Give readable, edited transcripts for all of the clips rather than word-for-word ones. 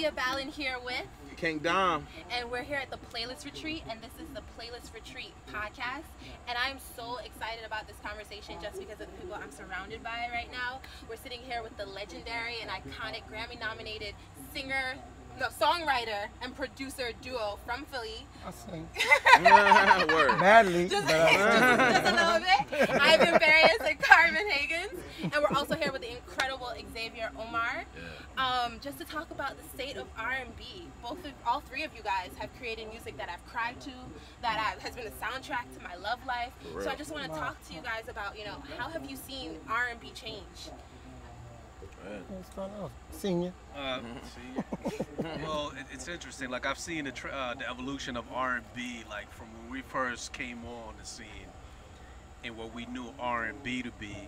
Sofia Ballin here with King Dom. And we're here at the Playlist Retreat, and this is the Playlist Retreat podcast. And I'm so excited about this conversation just because of the people I'm surrounded by right now. We're sitting here with the legendary and iconic Grammy-nominated songwriter and producer duo from Philly. I sing. Word. Badly. Just a little bit. Ivan Barias and Carvin Haggins. And we're also here with the incredible Xavier Omar. Just to talk about the state of R&B. All three of you guys have created music that I've cried to, that has been a soundtrack to my love life. So I just want to talk to you guys about, how have you seen R&B change? Let's start off. Senior. Well, it's interesting. Like, I've seen the evolution of R&B, like from when we first came on the scene and what we knew R&B to be,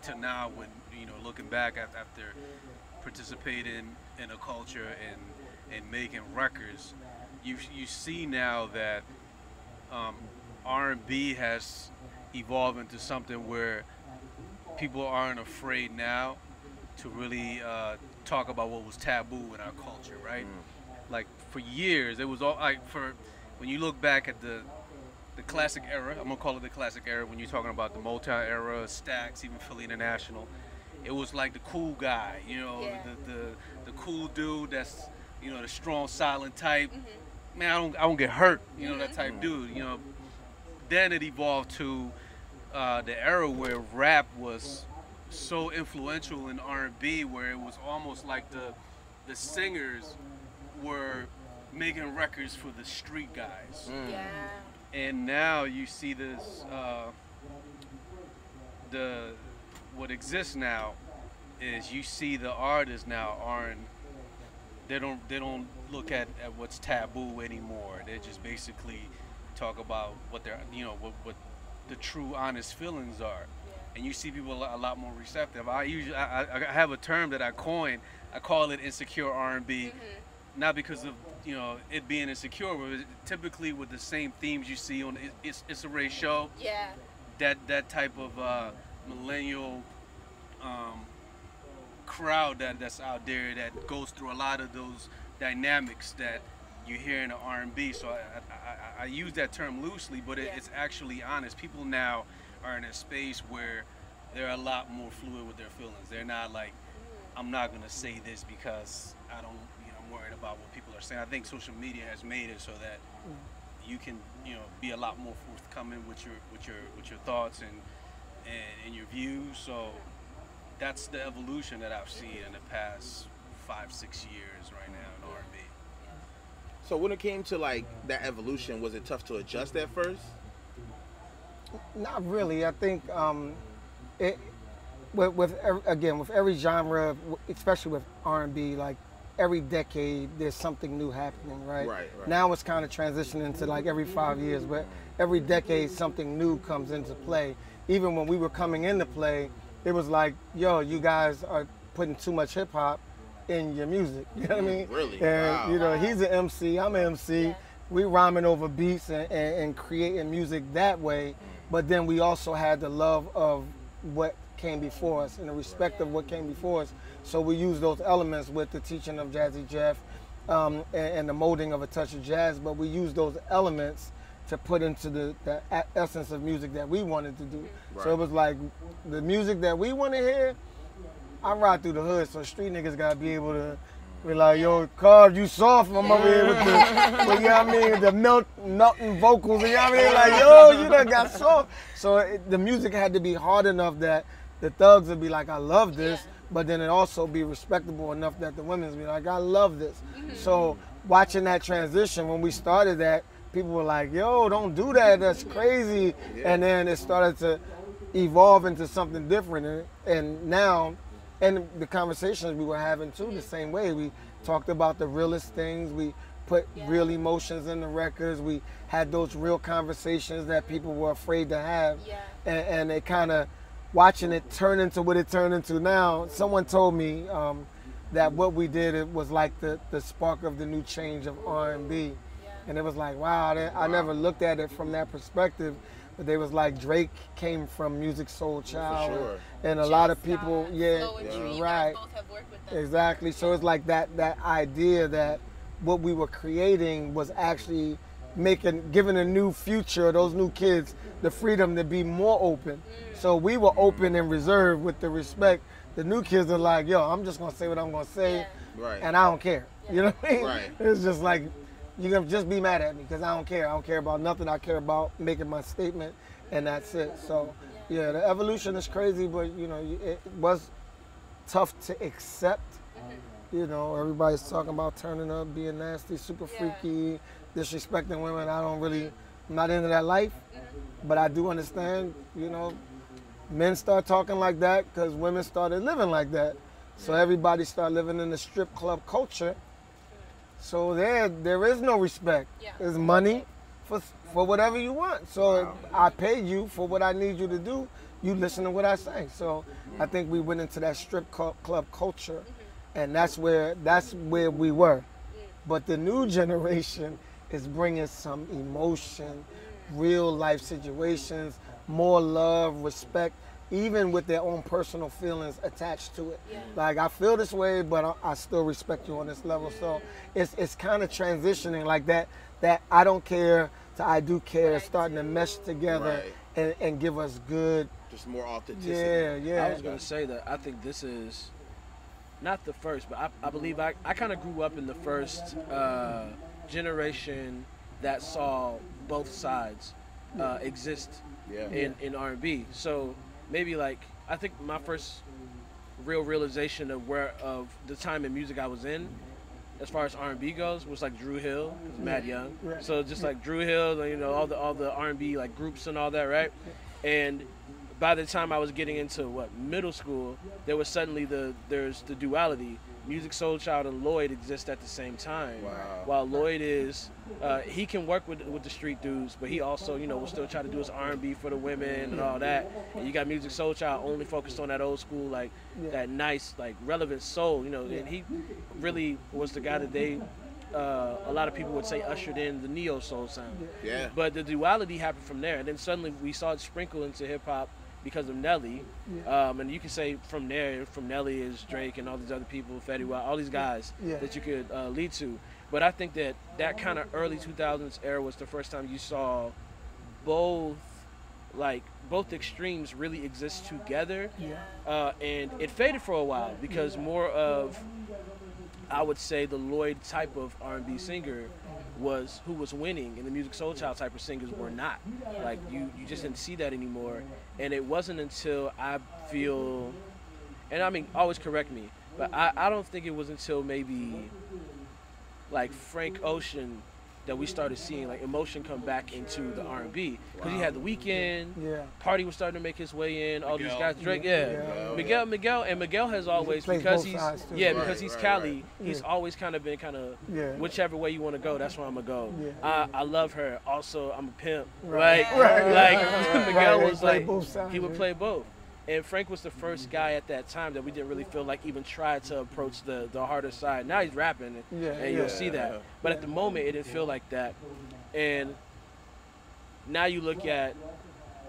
to now when, looking back after participating in a culture and making records, you see now that R&B has evolved into something where people aren't afraid now to really talk about what was taboo in our culture, right? Like, for years, it was all when you look back at the classic era, I'm gonna call it the classic era, when you're talking about the Motown era, Stax, even Philly International, it was like the cool guy, the cool dude that's, the strong, silent type. Man, I don't get hurt, that type dude, Then it evolved to the era where rap was so influential in R&B, where it was almost like the singers were making records for the street guys. Yeah. And now you see this, what exists now is you see the artists now they don't look at what's taboo anymore. They just basically talk about what they're, what the true honest feelings are. And you see people a lot more receptive. I have a term that I coined. I call it insecure R&B, not because of it being insecure, but typically with the same themes you see on It's a Ray show. Yeah. That type of millennial crowd that's out there that goes through a lot of those dynamics that you hear in the R&B. So I use that term loosely, but it's actually honest. People now are in a space where they're a lot more fluid with their feelings. They're not like, I'm not gonna say this because I don't, I'm worried about what people are saying. I think social media has made it so that you can, be a lot more forthcoming with your thoughts and your views. So that's the evolution that I've seen in the past 5-6 years right now in R&B. So when it came to like that evolution, was it tough to adjust at first? Not really. I think with every genre, especially with R&B, like every decade there's something new happening, right? Right. Now it's kind of transitioning to like every 5 years, but every decade something new comes into play. Even when we were coming into play, it was like, yo, you guys are putting too much hip hop in your music. You know what I mean? Really? And Wow. He's an MC, I'm an MC. Yeah. We rhyming over beats and creating music that way. But then we also had the love of what came before us and the respect of what came before us. So we use those elements with the teaching of Jazzy Jeff and the molding of a touch of jazz, but we use those elements to put into the essence of music that we wanted to do. Right. So it was like the music that we want to hear, I ride through the hood, so street niggas gotta be able to be like, yo, Carv, you soft. I'm over here with the melting vocals, and you know what I mean? Like, yo, you done got soft. So the music had to be hard enough that the thugs would be like, I love this, but then it also be respectable enough that the women would be like, I love this. So watching that transition, when we started that, people were like, yo, don't do that, that's crazy. And then it started to evolve into something different. And now, and the conversations we were having too, the same way. We talked about the realest things. We put real emotions in the records. We had those real conversations that people were afraid to have. And they kind of, watching it turn into what it turned into now. Someone told me that what we did, it was like the spark of the new change of R&B. And it was like, wow, I never looked at it from that perspective. but they was like Drake came from Music Soul Child, sure. and a lot of people, Slow and Tree, you right, guys both have worked with them. exactly. So it's like that idea that what we were creating was actually giving a new future, those new kids, the freedom to be more open. So we were open and reserved with the respect. The new kids are like, yo, I'm just gonna say what I'm gonna say, Right. and I don't care. You know what I mean? Right. It's just like, you can just be mad at me because I don't care. I don't care about nothing. I care about making my statement, and that's it. So, yeah, the evolution is crazy, but you know, it was tough to accept. You know, everybody's talking about turning up, being nasty, super freaky, disrespecting women. I'm not into that life, but I do understand, you know, men start talking like that because women started living like that. So everybody started living in the strip club culture. So there is no respect. There's money for whatever you want. So I pay you for what I need you to do. You listen to what I say. So I think we went into that strip club culture, and that's where we were. But the new generation is bringing some emotion, real life situations, more love, respect, even with their own personal feelings attached to it. Like, I feel this way, but I still respect you on this level. So it's kind of transitioning like that I don't care to I do care, starting to mesh together and give us good. Just more authenticity. Yeah. I was going to say that I think this is not the first, but I believe I kind of grew up in the first generation that saw both sides exist in R&B. So maybe like, I think my first real realization of the time in music I was in, as far as R&B goes, was like Drew Hill, because Mad Young. So just like Drew Hill, you know, all the R&B like groups and all that, right? And by the time I was getting into middle school, there was suddenly there's the duality. Music Soul Child and Lloyd exist at the same time. Wow. While Lloyd is, he can work with the street dudes, but he also, you know, will still try to do his R&B for the women and all that. And you got Music Soul Child only focused on that old school, like that nice, like relevant soul, you know. And he really was the guy that they, a lot of people would say ushered in the neo soul sound. Yeah. But the duality happened from there, and then suddenly we saw it sprinkle into hip hop because of Nelly, and you can say from Nelly is Drake and all these other people, Fetty Wap, all these guys that you could lead to. But I think that kind of early 2000s era was the first time you saw both extremes really exist together, and it faded for a while because more of, I would say, the Lloyd type of R&B singer who was winning, and the Music Soul Child type of singers were not. Like, you just didn't see that anymore. And it wasn't until I feel, and I mean, always correct me, but I don't think it was until maybe like Frank Ocean that we started seeing like emotion come back into the R&B, because you had The Weeknd, Party was starting to make his way in, all these guys, Drake, Miguel has always, because he's Cali, he's always kind of been whichever way you want to go, that's where I'm gonna go. I love her. Also, I'm a pimp, right? Miguel was like, he would play both. And Frank was the first guy at that time that we didn't really feel like even tried to approach the harder side. Now he's rapping, and you'll see that. But at the moment, it didn't feel like that. And now you look at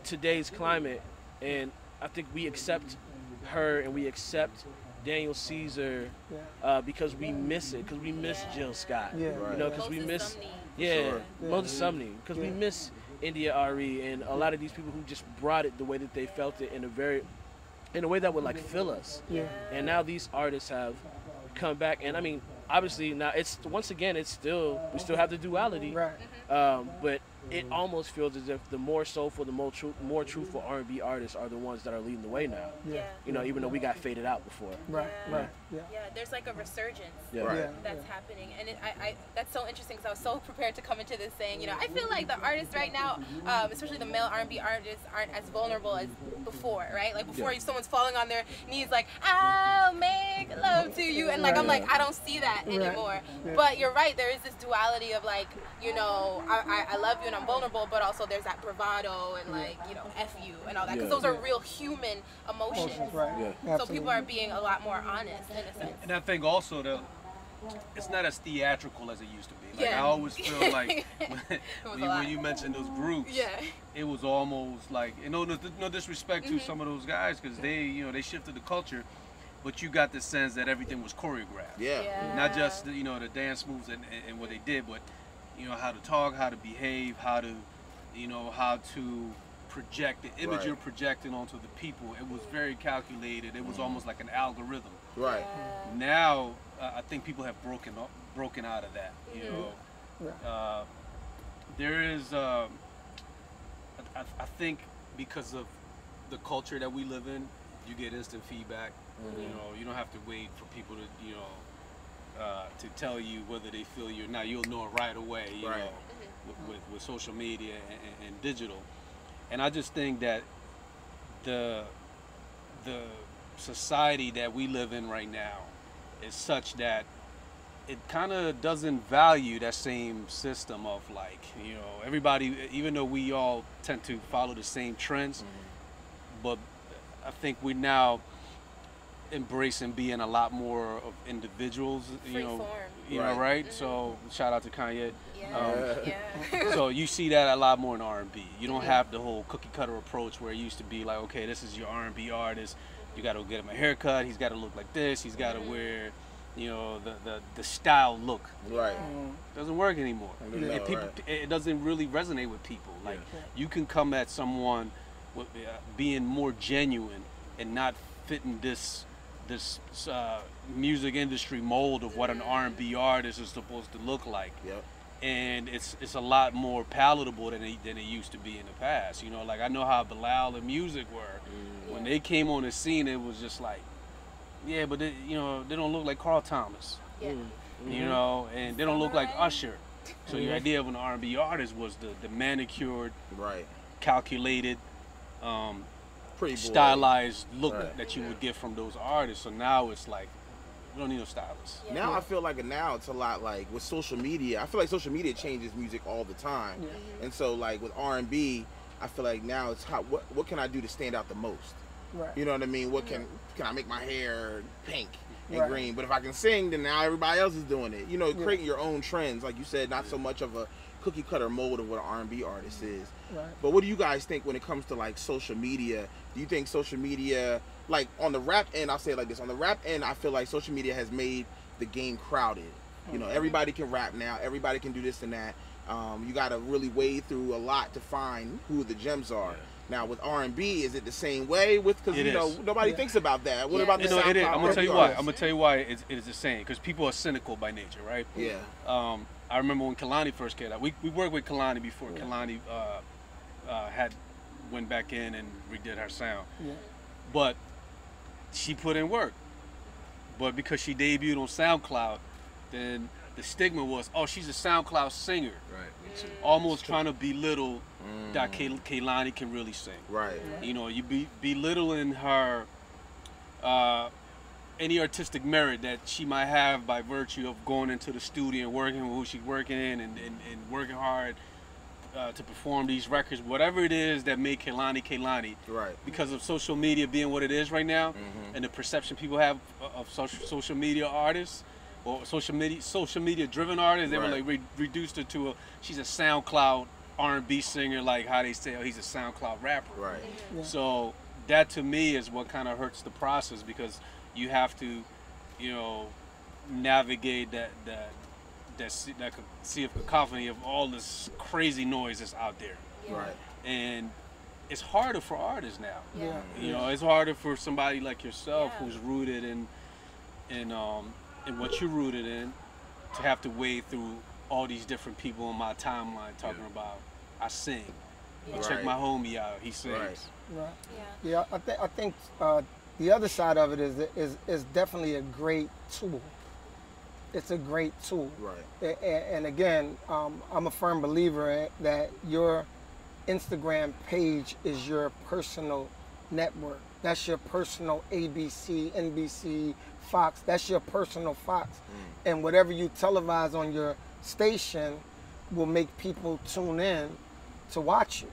today's climate, and I think we accept her and we accept Daniel Caesar because we miss it, because we miss Jill Scott. You know, because we miss, Moses Sumney, because we miss India Ari and a lot of these people who just brought it the way that they felt it in a way that would like fill us. And now these artists have come back, and I mean, obviously now we still have the duality, but it almost feels as if the more soulful, the more truthful R&B artists are the ones that are leading the way now. You know, even though we got faded out before. There's like a resurgence that's happening, and that's so interesting, because I was so prepared to come into this saying, you know, I feel like the artists right now, especially the male R&B artists, aren't as vulnerable as before, right? Like before, someone's falling on their knees like, I'll make love to you, and like I'm like, I don't see that anymore. But you're right, there is this duality of like, you know, I love you and I'm vulnerable, but also there's that bravado and like, you know, F you and all that, because those are real human emotions. So people are being a lot more honest in a sense. And I think also that it's not as theatrical as it used to be. Like Yeah. I always feel like was a when lot. you mentioned those groups, Yeah. it was almost like, and no disrespect to some of those guys, because they shifted the culture, but you got the sense that everything was choreographed. Yeah. Not just the dance moves and what they did, but how to talk, how to behave, how to project the image Right. you're projecting onto the people. It was very calculated. It was almost like an algorithm. Right. Now I think people have broken out of that. There is I think because of the culture that we live in, you get instant feedback. You don't have to wait for people to tell you whether they feel you or not. You'll know it right away. Right. With social media and digital. And I just think that the society that we live in right now is such that it kind of doesn't value that same system of everybody, even though we all tend to follow the same trends, but I think we're now embracing being a lot more of individuals, right? So shout out to Kanye. So you see that a lot more in R&B. You don't have the whole cookie cutter approach where it used to be like, okay, this is your R&B artist. You got to get him a haircut. He's got to look like this. He's got to wear, the style look. Right. Doesn't work anymore. It doesn't really resonate with people. Like you can come at someone with being more genuine and not fitting this music industry mold of what an R&B artist is supposed to look like. Yep. And it's a lot more palatable than it used to be in the past. Like I know how Bilal and Music were. When they came on the scene, it was just like, yeah, but they don't look like Carl Thomas. And they don't look like Usher. So the idea of an R&B artist was the manicured, right, calculated, pretty stylized look that you would get from those artists. So now it's like, we don't need no stylist. Now I feel like now it's a lot like with social media. I feel like social media changes music all the time. And so like with R&B, I feel like now it's what can I do to stand out the most? Right. You know what I mean? What can I make my hair pink and green? But if I can sing, then now everybody else is doing it. Creating your own trends, like you said, not so much of a cookie cutter mold of what an R&B artist is. Right. But what do you guys think when it comes to like social media? Do you think social media, like on the rap end, I'll say it like this, on the rap end, I feel like social media has made the game crowded. Everybody can rap now, everybody can do this and that. You got to really wade through a lot to find who the gems are. Now with R&B, is it the same way? Because nobody thinks about that. What about the SoundCloud? It is. I'm gonna tell you R&B why. artists? I'm gonna tell you why it is the same. Because people are cynical by nature, right? Yeah. I remember when Kalani first came out. We worked with Kalani before Kalani went back in and redid her sound. Yeah. But she put in work. But because she debuted on SoundCloud, then the stigma was, oh, she's a SoundCloud singer. Right. Almost trying to belittle that Kehlani can really sing. Right. You belittling her any artistic merit that she might have by virtue of going into the studio and working with who she's working in and working hard to perform these records, whatever it is that made Kehlani. Right. Because of social media being what it is right now, and the perception people have of social media artists or social media driven artists, they were like reduced her to she's a SoundCloud R&B singer, like how they say, oh, he's a SoundCloud rapper. Right. So that to me is what kind of hurts the process, because you have to, navigate that sea of cacophony of all this crazy noise that's out there. Right. And it's harder for artists now. Yeah. It's harder for somebody like yourself who's rooted in what you're rooted in, to have to wade through all these different people on my timeline talking about, I sing. Check my homie out, he sings. Right. Yeah. I think the other side of it is definitely a great tool. It's a great tool. Right. And again, I'm a firm believer that your Instagram page is your personal network. That's your personal ABC, NBC, Fox. That's your personal Fox. And whatever you televise on your station will make people tune in to watch you.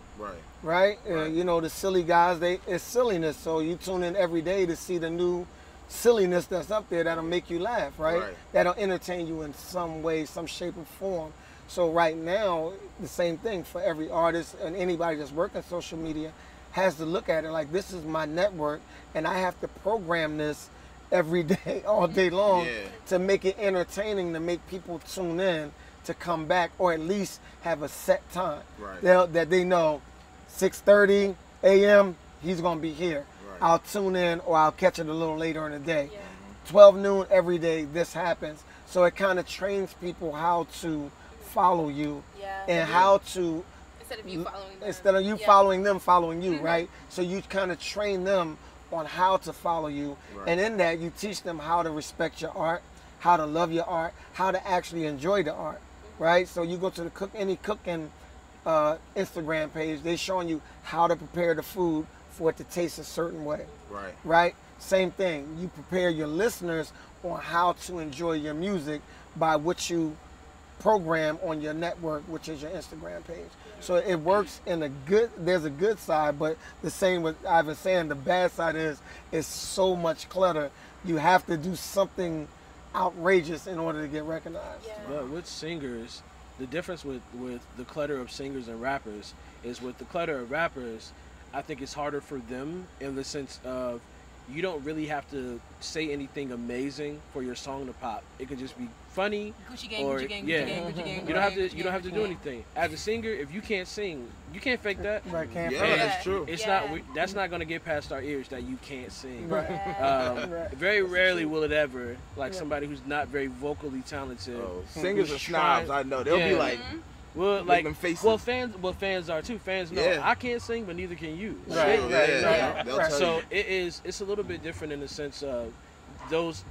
Right. The silly guys, it's silliness. So you tune in every day to see the new silliness that's up there that'll make you laugh, right? Right. That'll entertain you in some way, some shape or form. So right now, the same thing for every artist and anybody that's working social media has to look at it like, this is my network, and I have to program this every day, all day long, to make it entertaining, to make people tune in, to come back, or at least have a set time. Right. That they know 6:30 a.m. he's gonna be here. Right. I'll tune in, or I'll catch it a little later in the day. 12 noon every day, this happens. So it kind of trains people how to follow you and how to, instead of you following them, following them, following you, right? So you kind of train them on how to follow you, and in that you teach them how to respect your art, how to love your art, how to actually enjoy the art, right? So you go to the any cooking Instagram page, they're showing you how to prepare the food for it to taste a certain way, right? Same thing, you prepare your listeners on how to enjoy your music by what you program on your network, which is your Instagram page. So it works in a good, there's a good side, but the same with I've been saying, the bad side is so much clutter. You have to do something outrageous in order to get recognized. But with singers, the difference with the clutter of singers and rappers is with the clutter of rappers, I think it's harder for them in the sense of you don't really have to say anything amazing for your song to pop. It could just be funny. Gucci gang, or, Gucci gang, yeah. Gucci gang, Gucci gang. You don't have to do anything. As a singer, if you can't sing, you can't fake that. Right, can't Yeah, fake that's true. It's not. That's not gonna get past our ears that you can't sing. Right. Very rarely will it ever, like somebody who's not very vocally talented. Singers who's are snobs, trying- I know. They'll be like, well, make them faces. fans are too. Fans know I can't sing, but neither can you. Right. They'll tell So you. it's a little bit different in the sense of those.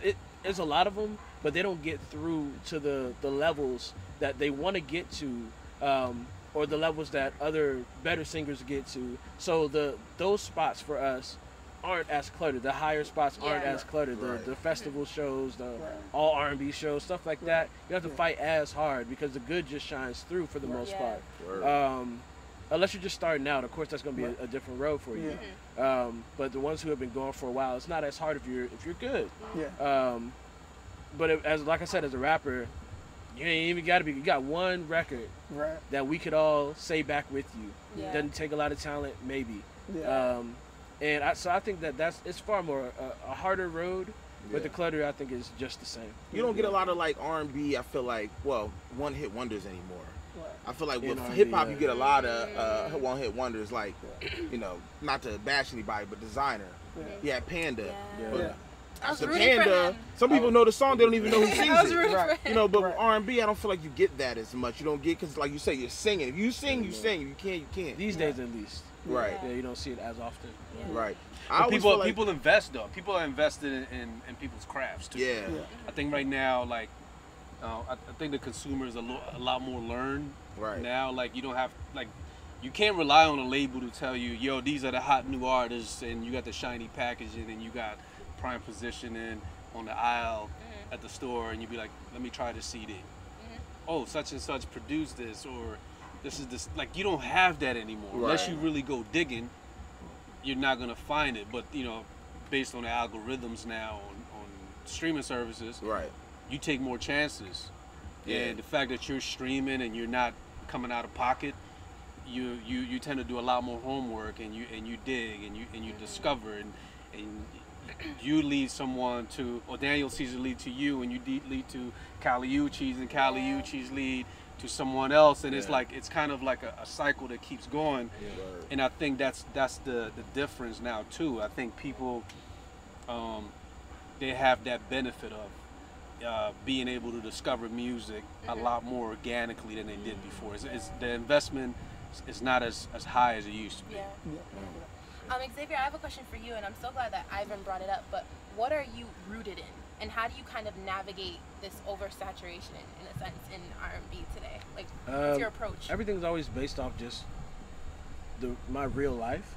There's a lot of them, but they don't get through to the levels that they want to get to, or the levels that other better singers get to. So those spots for us aren't as cluttered. The higher spots aren't as cluttered. The festival shows, the all R&B shows, stuff like that. You have to fight as hard because the good just shines through for the most part. Unless you're just starting out, of course, that's going to be a different road for you. But the ones who have been going for a while, it's not as hard if you're good. But like I said, as a rapper, you ain't even got to be. You got one record that we could all say back with you. Doesn't take a lot of talent, maybe. So I think it's far more a harder road, but the clutter I think is just the same. You don't get a lot of like R&B, I feel like, one hit wonders anymore. I feel like with hip hop you get a lot of one hit wonders, like, you know, not to bash anybody, but Designer. Yeah, Panda. But after Panda, some people know the song, they don't even know who sings it. You know, but with R&B, I don't feel like you get that as much. You don't get, because like you say, you're singing. If you sing, you sing. If you can't, you can't. These days, at least. Right. Yeah, you don't see it as often. Right. People invest though. People are invested in people's crafts too. Yeah. I think right now, like, I think the consumer is a lot more learned. Right. Now, like, you don't have, like, you can't rely on a label to tell you, yo, these are the hot new artists, and you got the shiny packaging, and you got prime positioning on the aisle at the store, and you be like, let me try this CD. Oh, such and such produced this, or this is this. Like, you don't have that anymore. Right. Unless you really go digging, you're not gonna find it. But you know, based on the algorithms now on streaming services, you take more chances. And the fact that you're streaming and you're not coming out of pocket, you tend to do a lot more homework, and you dig and you discover, and you lead someone to, or Daniel Caesar lead to you, and you lead to Caliucci's, and Caliucci's lead to someone else, and it's like, it's kind of like a cycle that keeps going. And I think that's the difference now too. I think people they have that benefit of being able to discover music a lot more organically than they did before. It's the investment is not as high as it used to be. Xavier, I have a question for you, and I'm so glad that Ivan brought it up, but what are you rooted in? And how do you kind of navigate this oversaturation, in a sense, in R&B today? Like, what's your approach? Everything's always based off just my real life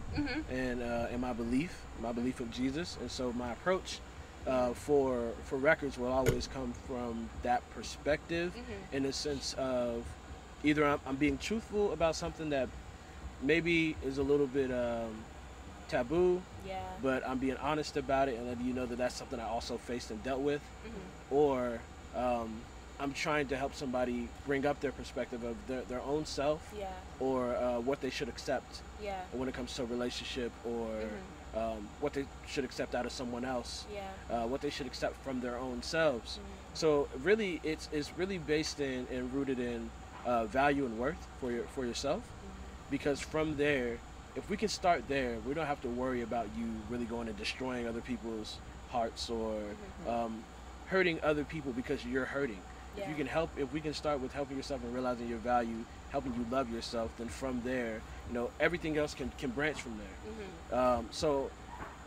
and my belief of Jesus. And so my approach for records will always come from that perspective, in the sense of either I'm being truthful about something that maybe is a little bit taboo, Yeah. but I'm being honest about it and letting you know that that's something I also faced and dealt with, Mm-hmm. or I'm trying to help somebody bring up their perspective of their own self, Yeah. or what they should accept Yeah. when it comes to a relationship, or Mm-hmm. what they should accept out of someone else, Yeah. what they should accept from their own selves. Mm-hmm. So really, it's really based in and rooted in value and worth for yourself, because from there, if we can start there, we don't have to worry about you really going and destroying other people's hearts or hurting other people because you're hurting. Yeah. If we can start with helping yourself and realizing your value, helping you love yourself, then from there, everything else can branch from there. Mm-hmm. So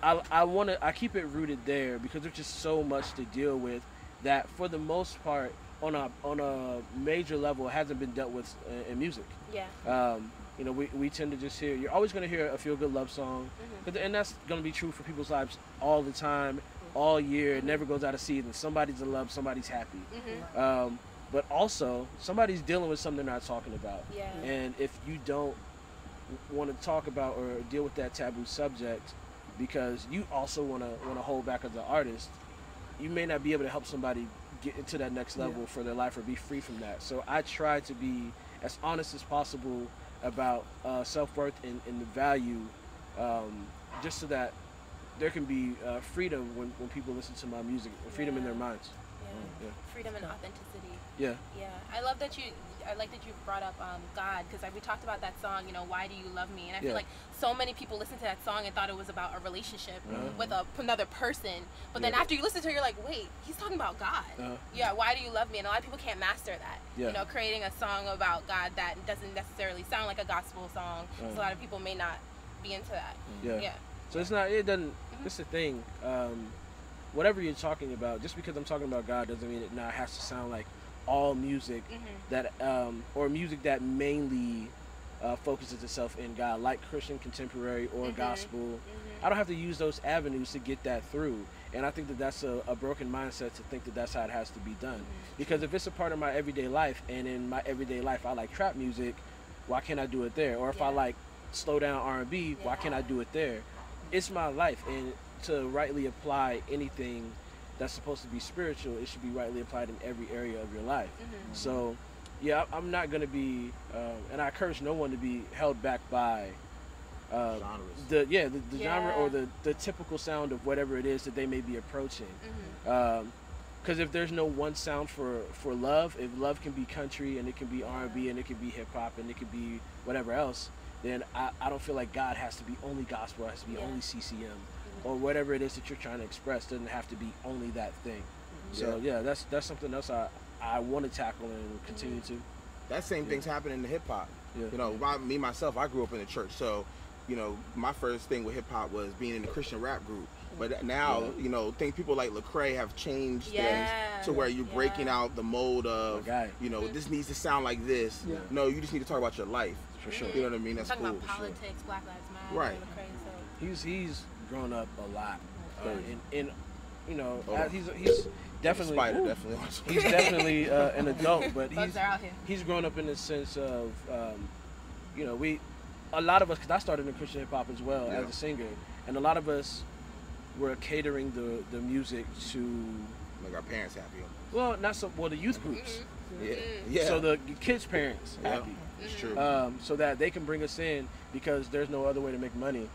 I keep it rooted there because there's just so much to deal with that for the most part on a major level hasn't been dealt with in music. Yeah. We tend to just hear, you're always going to hear a feel-good love song, and that's going to be true for people's lives all the time, all year. It never goes out of season. Somebody's in love, somebody's happy. But also, somebody's dealing with something they're not talking about. Yeah. And if you don't want to talk about or deal with that taboo subject because you also want to hold back as an artist, you may not be able to help somebody get into that next level for their life or be free from that. So I try to be as honest as possible about self-worth and the value, just so that there can be freedom when people listen to my music, freedom in their minds. Yeah. Freedom and authenticity. Yeah. Yeah. I like that you brought up God, because we talked about that song, Why Do You Love Me? And I feel like so many people listened to that song and thought it was about a relationship with another person. But then after you listen to it, you're like, wait, he's talking about God. Yeah, why do you love me? And a lot of people can't master that. Yeah. Creating a song about God that doesn't necessarily sound like a gospel song. So a lot of people may not be into that. Yeah. So it's the thing. Whatever you're talking about, just because I'm talking about God doesn't mean it now has to sound like all music that or music that mainly focuses itself in God, like Christian contemporary or gospel. I don't have to use those avenues to get that through, and I think that that's a broken mindset to think that that's how it has to be done. Because if it's a part of my everyday life, and in my everyday life I like trap music, why can't I do it there? Or if I like slow down R&B, why can't I do it there? It's my life, and to rightly apply anything that's supposed to be spiritual, it should be rightly applied in every area of your life. So yeah, I'm not going to be and I encourage no one to be held back by the genre or the typical sound of whatever it is that they may be approaching. Because if there's no one sound for love, if love can be country and it can be R&B and it can be hip-hop and it can be whatever else, then I don't feel like God has to be only gospel, it has to be only CCM. Or whatever it is that you're trying to express doesn't have to be only that thing. So yeah, that's something else I want to tackle and continue to. That same thing's happening in hip hop. Me myself, I grew up in the church, so my first thing with hip hop was being in a Christian rap group. But now, think people like Lecrae have changed things to where you're breaking out the mold of, this needs to sound like this. No, you just need to talk about your life. For sure. You know what I mean? That's talking cool. about politics, Black Lives Matter, Right. Lecrae, so. He's grown up a lot. He's definitely he's definitely an adult, but he's grown up in the sense of a lot of us, because I started in Christian hip hop as well as a singer, and a lot of us were catering the music to make our parents happy. Well, not so the youth groups. Yeah. So the kids' parents happy. It's true. So that they can bring us in because there's no other way to make money.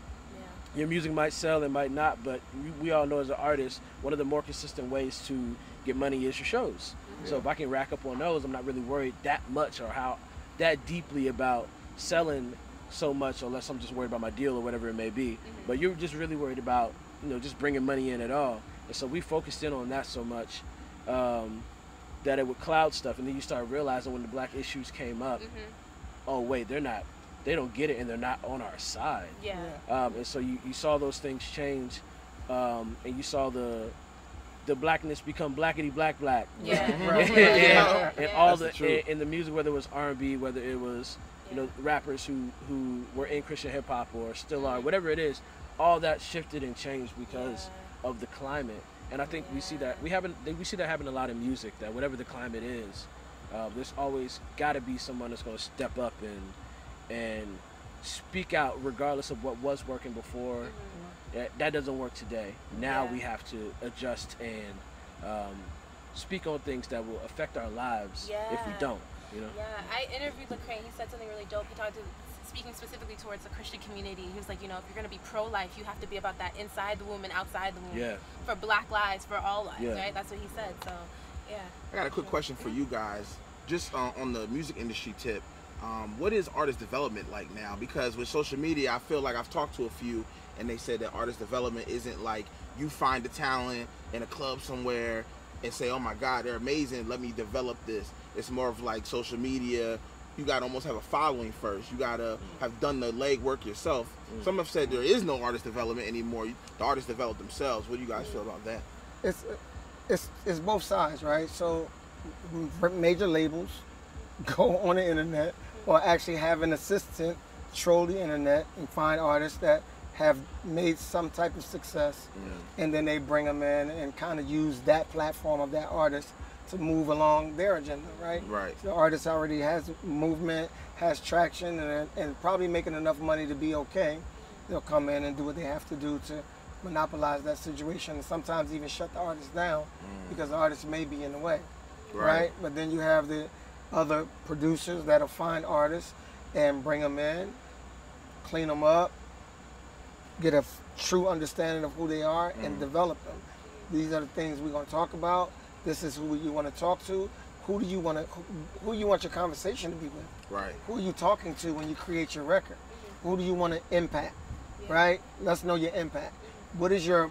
Your music might sell, it might not, but we all know as an artist, one of the more consistent ways to get money is your shows. So if I can rack up on those, I'm not really worried that much or that deeply about selling so much, unless I'm just worried about my deal or whatever it may be. But you're just really worried about, just bringing money in at all. And so we focused in on that so much that it would cloud stuff. And then you start realizing when the black issues came up, oh wait, they don't get it and they're not on our side. And so you saw those things change, and you saw the blackness become blackety black. And all in the music, whether it was R&B, whether it was rappers who were in Christian hip hop or still are, whatever it is, all that shifted and changed because of the climate. And I think we see that happen a lot in music, that whatever the climate is, there's always got to be someone that's going to step up and speak out regardless of what was working before. That doesn't work today. Now we have to adjust and speak on things that will affect our lives if we don't. You know? Yeah, I interviewed Lecrae. He said something really dope. He talked to, speaking specifically towards the Christian community. He was like, you know, if you're going to be pro-life, you have to be about that inside the womb and outside the womb. Yeah. For Black lives, for all lives, right? That's what he said. So, yeah. I got a quick question for you guys, just on the music industry tip. What is artist development like now? Because with social media, I feel like I've talked to a few, and they said that artist development isn't like you find a talent in a club somewhere and say, oh my God, they're amazing, let me develop this. It's more of like social media. You gotta almost have a following first. You gotta have done the legwork yourself. Some have said there is no artist development anymore. The artists develop themselves. What do you guys feel about that? It's both sides, right? So major labels go on the internet or actually have an assistant troll the internet and find artists that have made some type of success, and then they bring them in and kind of use that platform of that artist to move along their agenda, right? Right. The artist already has movement, has traction, and probably making enough money to be okay. They'll come in and do what they have to do to monopolize that situation, and sometimes even shut the artist down because the artist may be in the way, right? But then you have the other producers that'll find artists and bring them in, clean them up, get a true understanding of who they are, and develop them. These are the things we're going to talk about. This is who you want to talk to. Who you want your conversation to be with? Right. Who are you talking to when you create your record? Who do you want to impact? Right? Let's know your impact. What is your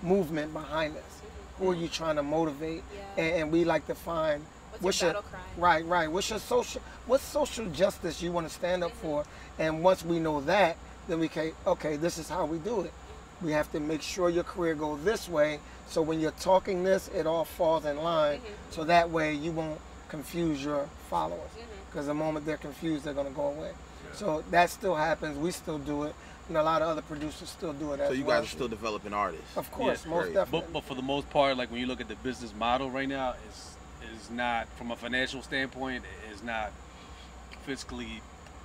movement behind this? Who are you trying to motivate? And we like to find what's your battle cry? Right. What social justice you want to stand up for? And once we know that, then we can, okay, this is how we do it. We have to make sure your career goes this way, so when you're talking this, it all falls in line, so that way you won't confuse your followers. Because the moment they're confused, they're going to go away. So that still happens. We still do it, and a lot of other producers still do it as well. So you guys are still developing artists? Of course, most definitely. But for the most part, like when you look at the business model right now, it's not, from a financial standpoint, is not fiscally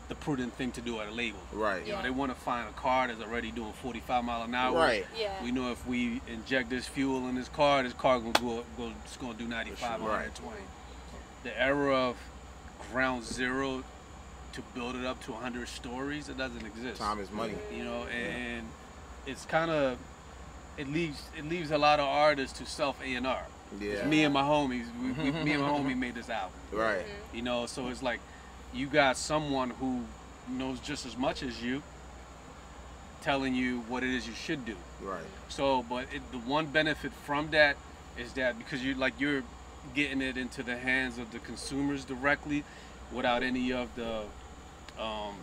the prudent thing to do at a label. Right. You know, they want to find a car that's already doing 45 miles an hour. Right. Yeah. We know if we inject this fuel in this car gonna go it's gonna do 95 or 120. The era of ground zero to build it up to 100 stories, it doesn't exist. Time is money. You know, and it's kind of, it leaves a lot of artists to self A&R. Yeah. Me and my homies, me and my homie made this album. Right. You know, so it's like, you got someone who knows just as much as you telling you what it is you should do. Right. So, but the one benefit from that is that because you're getting it into the hands of the consumers directly without any of the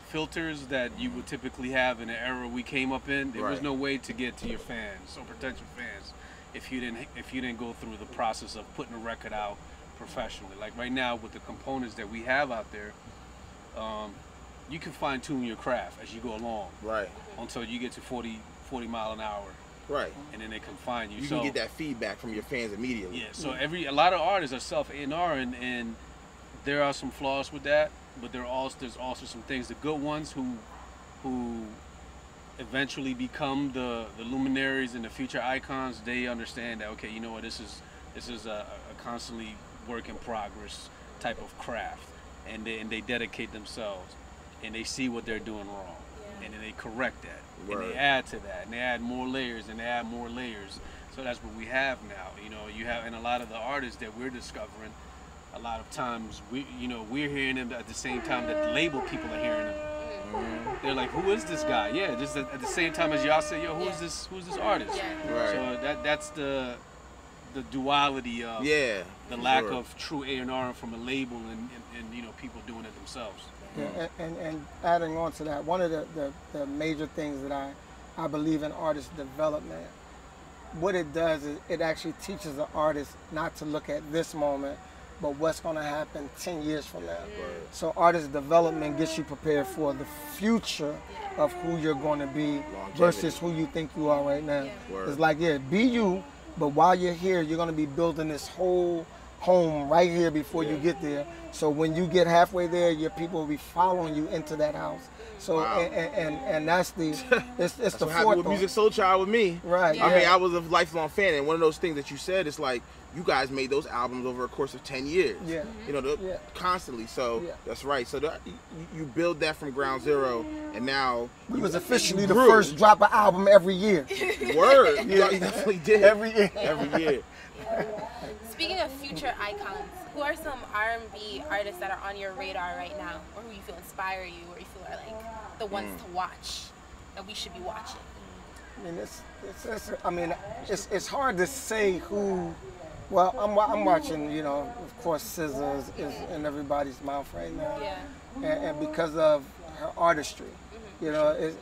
filters that you would typically have in the era we came up in. There was no way to get to your fans or potential fans if you didn't go through the process of putting a record out professionally. Like right now with the components that we have out there, you can fine tune your craft as you go along. Right. Until you get to 40 mile an hour. Right. And then they can find you. You can get that feedback from your fans immediately. Yeah. So a lot of artists are self A&R, and there are some flaws with that, but there's also some things. The good ones who eventually become the luminaries and the future icons, they understand that, okay, you know what, this is a constantly work in progress type of craft, and they dedicate themselves, and they see what they're doing wrong, and then they correct that, and they add to that, and they add more layers, and they add more layers. So that's what we have now. You know, you have, and a lot of the artists that we're discovering, a lot of times we're hearing them at the same time that the label people are hearing them. They're like, who is this guy? Yeah, just at the same time as y'all say, yo, who's this artist? Right. So that's the duality of the lack of true A&R from a label and people doing it themselves. Yeah, and adding on to that, one of the major things that I believe in artist development, what it does is it actually teaches the artist not to look at this moment, but what's going to happen 10 years from now. So artist development gets you prepared for the future of who you're going to be versus who you think you are right now. It's like, be you, but while you're here, you're going to be building this whole home right here before you get there. So when you get halfway there, your people will be following you into that house. So Wow. and that's the it's That's the what happened with forethought. Music Soul Child with me. Right. Yeah. I mean, I was a lifelong fan, and one of those things that you said is like you guys made those albums over a course of 10 years. Yeah. You know, Yeah. constantly. So Yeah. that's right. So you build that from ground zero, and now We was officially the grew. first drop an album every year. Word. You definitely did. Every year. Every year. Speaking of future icons, who are some R&B artists that are on your radar right now, or who you feel inspire you, or you feel are like the ones to watch that we should be watching? I mean, it's hard to say who. Well, I'm watching, you know, of course, Scissors is in everybody's mouth right now, Yeah. and because of her artistry, you know,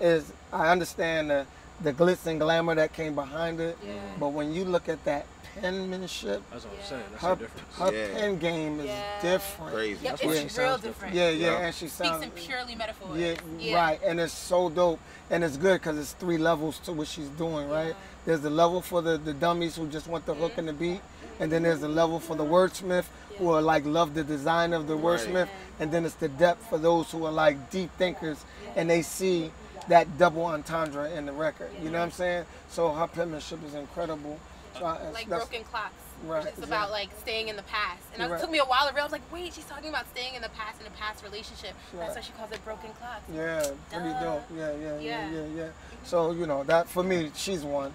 I understand the glitz and glamour that came behind it, but when you look at that penmanship, That's what I'm saying. That's her, the difference. her Yeah. pen game is Yeah. different. Crazy. Yep, That's why she it's real sounds different. Yeah, Yeah. and she Speaks sounds in purely metaphor. Yeah, right, and it's so dope, and it's good because it's 3 levels to what she's doing, right? There's the level for the dummies who just want the hook and the beat, and then there's the level for the wordsmith who are like love the design of the wordsmith, and then it's the depth for those who are like deep thinkers and they see that double entendre in the record. You know what I'm saying? So her penmanship is incredible. So Like Broken Clocks. Right, It's about like staying in the past. And it Right. took me a while to realize, like, wait, she's talking about staying in the past in a past relationship. That's Right. why she calls it Broken Clocks. Yeah, pretty Duh. dope. Yeah. Yeah. So, you know, that for me, she's one.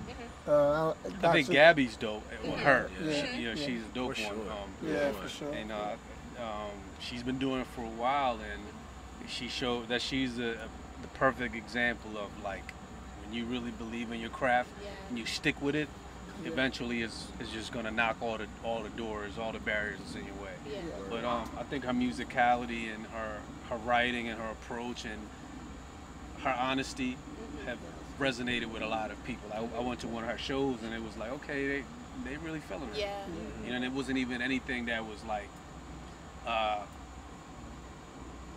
I think Gabby's dope with her. Yeah. She, you know, Yeah. she's a dope For one. sure. Yeah, for sure. And she's been doing it for a while, and she showed that she's the perfect example of like when you really believe in your craft and you stick with it. Eventually, it's just gonna knock all the doors, all the barriers in your way. Yeah. But I think her musicality and her writing and her approach and her honesty have resonated with a lot of people. I went to one of her shows and it was like, okay, they really feeling her. Yeah. You know, and it wasn't even anything that was like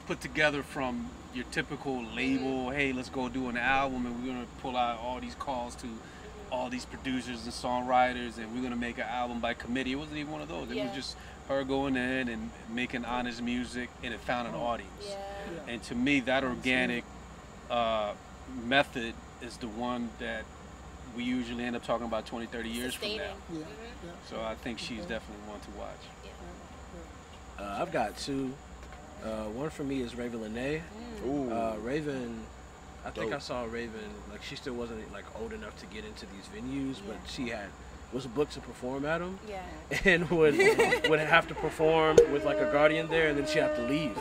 put together from your typical label. Hey, let's go do an album and we're gonna pull out all these calls to all these producers and songwriters and we're gonna make an album by committee. It wasn't even one of those. It was just her going in and making honest music, and it found an audience. Yeah. And to me, that organic method is the one that we usually end up talking about 20, 30 years Sustaining. from now. So I think she's definitely one to watch. I've got 2. One for me is Raven Lene. Raven, I think I saw Raven, like she still wasn't like old enough to get into these venues, but she was booked to perform at them, and would have to perform with like a guardian there, and then she'd have to leave.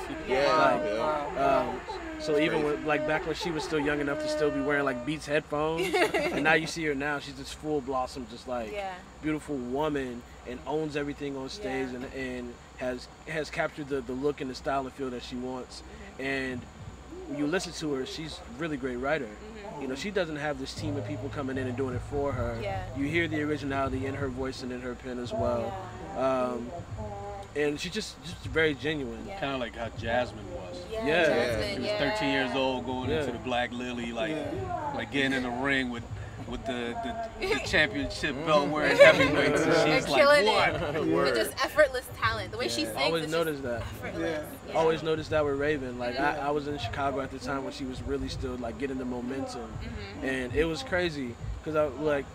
So even when, like back when she was still young enough to still be wearing like Beats headphones, and now you see her now, she's this full blossom, just like beautiful woman, and owns everything on stage, and has captured the look and the style and feel that she wants. And when you listen to her, she's a really great writer. You know, she doesn't have this team of people coming in and doing it for her. You hear the originality in her voice and in her pen as well. And she's just very genuine. Kind of like how Jasmine was. Jasmine, She was 13 years old going into the Black Lily, like getting in the ring with the championship belt wearing heavyweights. And she's like, killing what? It's just effortless talent. The way she sings, I always it's noticed just that. effortless. Always noticed that with Raven. Like I was in Chicago at the time when she was really still like getting the momentum, and it was crazy because I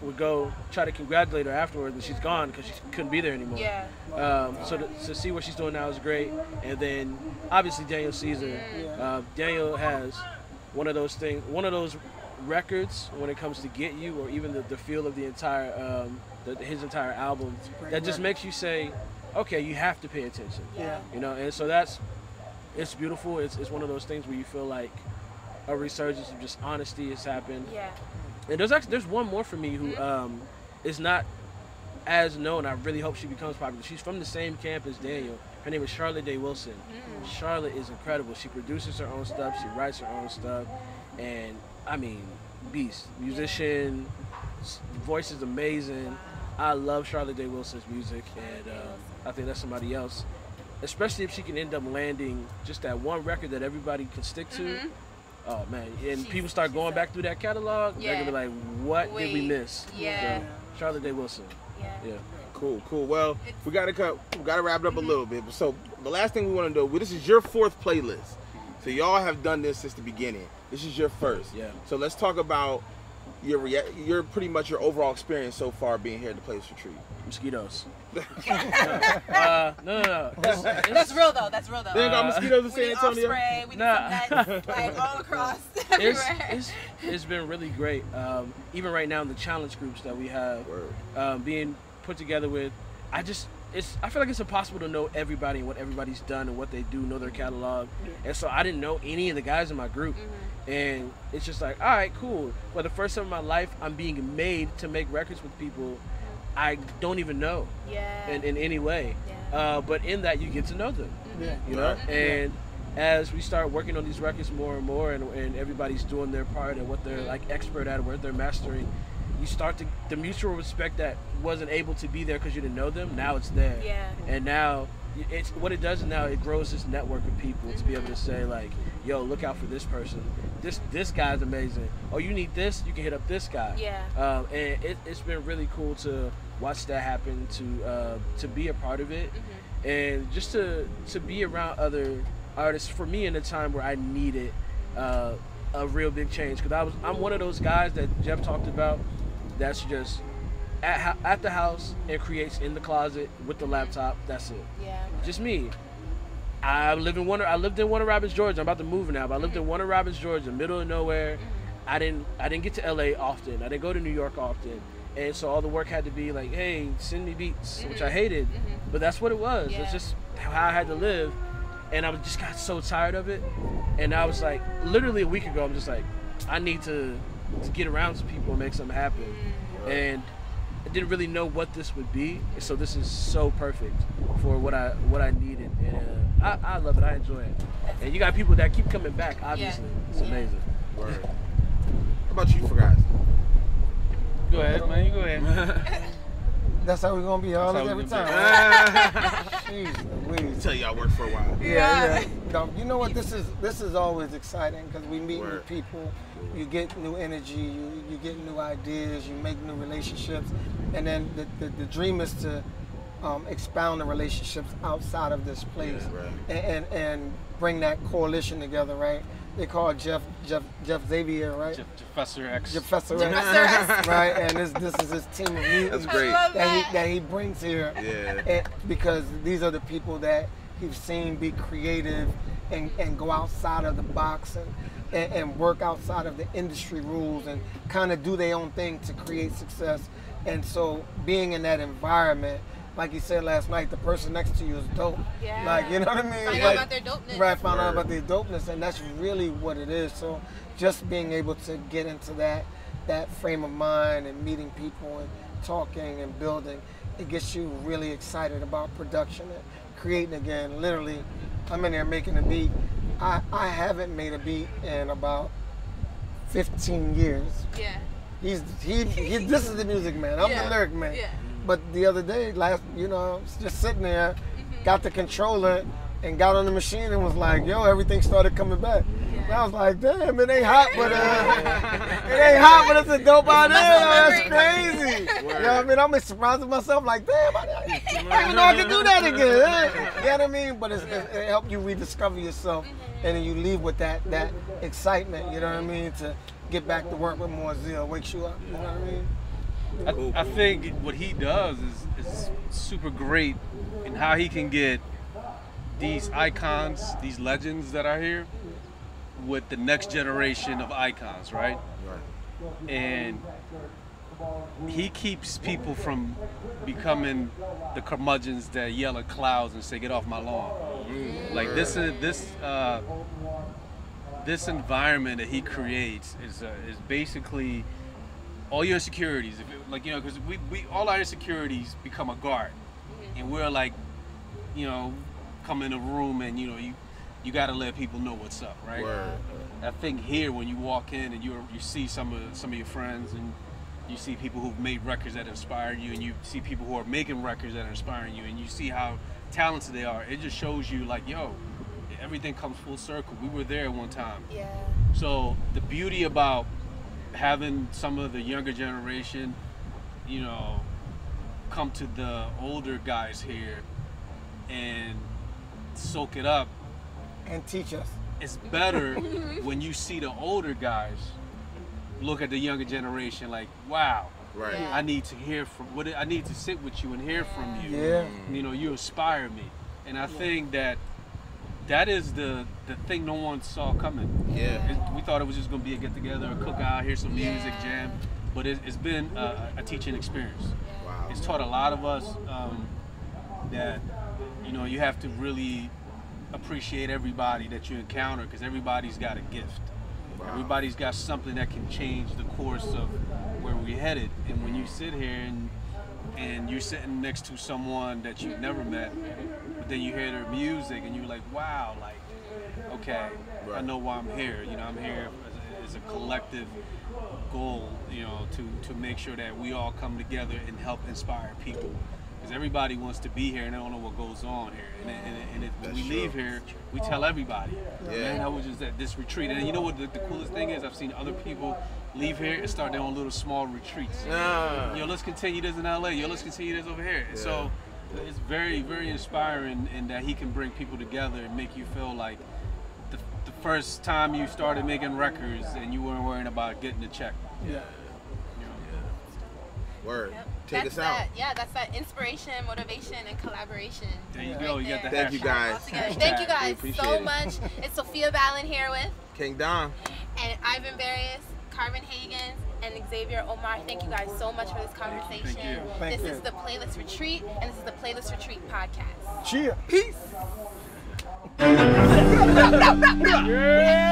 would go try to congratulate her afterwards, and she's gone because she couldn't be there anymore. So to see what she's doing now is great. And then obviously Daniel Caesar. Daniel has one of those records when it comes to Get You, or even the feel of the entire his entire album, that just makes you say, okay, you have to pay attention. You know, and so it's beautiful. It's one of those things where you feel like a resurgence of just honesty has happened. And there's one more for me who is not as known. I really hope she becomes popular. She's from the same camp as Daniel. Her name is Charlotte Day Wilson. Charlotte is incredible. She produces her own stuff. She writes her own stuff. And I mean, beast, musician, voice is amazing. I love Charlotte Day Wilson's music, and I think that's somebody else, especially if she can end up landing just that one record that everybody can stick to. Oh man, and people start going back through that catalog, they're gonna be like, what did we miss? So, Charlotte Day Wilson. Cool. Well, we gotta wrap it up a little bit. So the last thing we want to do, this is your 4th playlist. So y'all have done this since the beginning. This is your first. Yeah. So let's talk about your pretty much your overall experience so far being here at the Place Retreat. Mosquitoes. No. That's real though. That's real though. They got mosquitoes in San We Antonio. need spray. We need some nets, like all across everywhere. It's been really great. Even right now in the challenge groups that we have, being put together with, I feel like it's impossible to know everybody and what everybody's done and what they do, know their catalog. And so I didn't know any of the guys in my group. And it's just like, all right, cool. For the first time in my life, I'm being made to make records with people I don't even know in any way. But in that, you get to know them, you know? And as we start working on these records more and more, and everybody's doing their part and what they're like expert at, what they're mastering, you start to, the mutual respect that wasn't able to be there because you didn't know them, now it's there. And now, it's what it does is now it grows this network of people to be able to say like, yo, look out for this person. This guy's amazing. Oh, you need this? You can hit up this guy. And it's been really cool to watch that happen, to be a part of it, and just to be around other artists. For me, in a time where I needed a real big change, because I'm one of those guys that Jeff talked about. That's just at the house and creates in the closet with the laptop. That's it. Just me. I lived in Warner Robins, Georgia. I'm about to move now, but I lived in Warner Robins, Georgia, middle of nowhere. I didn't get to LA often. I didn't go to New York often. And so all the work had to be like, hey, send me beats, which I hated. But that's what it was. It's just how I had to live. And I just got so tired of it. And I was like, literally a week ago, I'm just like, I need to get around some people and make something happen. And I didn't really know what this would be. So this is so perfect for what I needed. And I love it. I enjoy it. And you got people that keep coming back, obviously. It's amazing. Word. How about you, for guys? Go ahead, man. You go ahead. That's how we're gonna be all every time. Jeez, tell you I worked for a while. Yeah. No, you know what? This is always exciting because we meet new people. You get new energy. You get new ideas. You make new relationships, and then the dream is to expound the relationships outside of this place, and bring that coalition together, right? They call Jeff Xavier, right? Professor X. Professor X, right? And this is his team of mutants that he brings here, and because these are the people that he's seen be creative and go outside of the box and work outside of the industry rules and kind of do their own thing to create success. And so being in that environment, like you said last night, the person next to you is dope. Like, you know what I mean? Find out about their dopeness. Right, find out about their dopeness, and that's really what it is. So just being able to get into that frame of mind and meeting people and talking and building, it gets you really excited about production and creating again. Literally, I'm in there making a beat. I haven't made a beat in about 15 years. This is the music man. I'm the lyric man. But the other day, I was just sitting there, got the controller, and got on the machine and was like, yo, everything started coming back. And I was like, damn, it ain't hot, but it's a dope idea. That's crazy. You know what I mean? I'm surprised with myself, like, damn, I didn't even know I could do that again. You know what I mean? But it helped you rediscover yourself, and then you leave with that excitement, you know what I mean, to get back to work with more zeal, wakes you up, you know what I mean? I think what he does is super great in how he can get these icons, these legends that are here, with the next generation of icons, right? And he keeps people from becoming the curmudgeons that yell at clouds and say, "Get off my lawn." Like this environment that he creates is basically all your insecurities, because we all our insecurities become a guard, and we're like, come in a room and you got to let people know what's up, right? I think here when you walk in and you see some of your friends, and you see people who've made records that inspire you, and you see people who are making records that are inspiring you, and you see how talented they are. It just shows you like, yo, everything comes full circle. We were there one time. So the beauty about having some of the younger generation, come to the older guys here and soak it up. And teach us. It's better when you see the older guys look at the younger generation like, wow, Right. Yeah. I need to hear from I need to sit with you and hear from you. Yeah. You know, you inspire me. And I think that is the thing no one saw coming. Yeah. We thought it was just going to be a get together, a cookout, hear some music, Yeah. jam. But it's been a teaching experience. Wow. It's taught a lot of us that, you know, you have to really appreciate everybody that you encounter, because everybody's got a gift. Wow. Everybody's got something that can change the course of where we're headed. And when you sit here and you're sitting next to someone that you've never met, but then you hear their music and you're like, wow, like, okay, I Right. know why I'm here. You know, I'm here as a collective goal, you know, to make sure that we all come together and help inspire people. Because everybody wants to be here and they don't know what goes on here. And when we leave here, we tell everybody. Yeah. Man, I was just at this retreat. And you know what the coolest thing is? I've seen other people leave here and start their own little small retreats. Yo, let's continue this in LA. Yo, let's continue this over here. And so it's very, very inspiring in that he can bring people together and make you feel like the first time you started making records and you weren't worrying about getting a check. Yeah. Word. Yep. Take That's us out. that's that inspiration, motivation, and collaboration. There you right go. You got the there. Thank you, hashtag. guys. All together. Thank you We guys appreciate so it. much. It's Sofia Ballin here with King Don. and Ivan Barias, Carvin Haggins, and Xavier Omar. Thank you guys so much for this conversation. Thank you. Thank This you. is the Playlist Retreat, and this is the Playlist Retreat podcast. Cheer. Peace. Yeah.